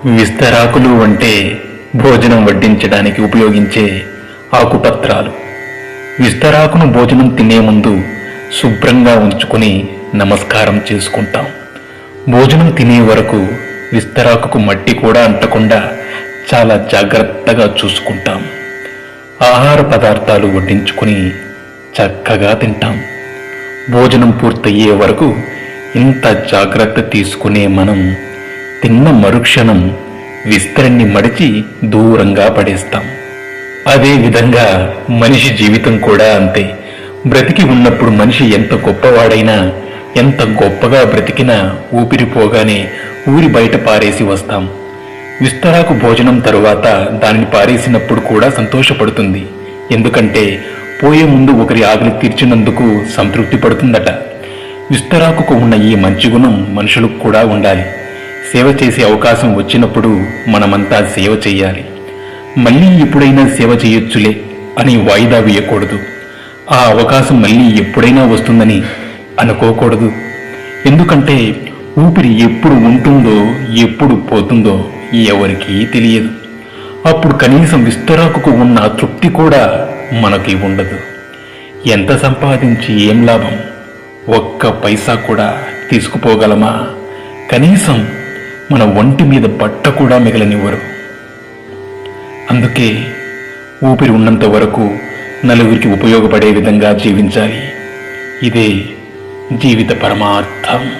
విస్తరాకులు అంటే భోజనం వడ్డించడానికి ఉపయోగించే ఆకుపత్రాలు. విస్తరాకును భోజనం తినే ముందు శుభ్రంగా ఉంచుకుని నమస్కారం చేసుకుంటాం. భోజనం తినే వరకు విస్తరాకుకు మట్టి కూడా అంటకుండా చాలా జాగ్రత్తగా చూసుకుంటాం. ఆహార పదార్థాలు వడ్డించుకుని చక్కగా తింటాం. భోజనం పూర్తయ్యే వరకు ఇంత జాగ్రత్త తీసుకునే మనం తిన్న మరుక్షణం విస్తరణి మడిచి దూరంగా పడేస్తాం. అదే విధంగా మనిషి జీవితం కూడా అంతే. బ్రతికి ఉన్నప్పుడు మనిషి ఎంత గొప్పవాడైనా, ఎంత గొప్పగా బ్రతికినా ఊపిరిపోగానే ఊరి బయట పారేసి వస్తాం. విస్తరాకు భోజనం తరువాత దానిని పారేసినప్పుడు కూడా సంతోషపడుతుంది. ఎందుకంటే పోయే ముందు ఒకరి ఆకలి తీర్చినందుకు సంతృప్తి పడుతుందట. విస్తరాకుకు ఉన్న ఈ మంచి గుణం మనుషులకు కూడా ఉండాలి. సేవ చేసే అవకాశం వచ్చినప్పుడు మనమంతా సేవ చెయ్యాలి. మళ్ళీ ఎప్పుడైనా సేవ చేయొచ్చులే అని వాయిదా వేయకూడదు. ఆ అవకాశం మళ్ళీ ఎప్పుడైనా వస్తుందని అనుకోకూడదు. ఎందుకంటే ఊపిరి ఎప్పుడు ఉంటుందో ఎప్పుడు పోతుందో ఎవరికీ తెలియదు. అప్పుడు కనీసం విస్తరాకుకు ఉన్న తృప్తి కూడా మనకి ఉండదు. ఎంత సంపాదించి ఏం లాభం? ఒక్క పైసా కూడా తీసుకుపోగలమా? కనీసం మన ఒంటి మీద బట్ట కూడా మిగలనివ్వరు. అందుకే ఊపిరి ఉన్నంత వరకు నలుగురికి ఉపయోగపడే విధంగా జీవించాలి. ఇదే జీవిత పరమార్థం.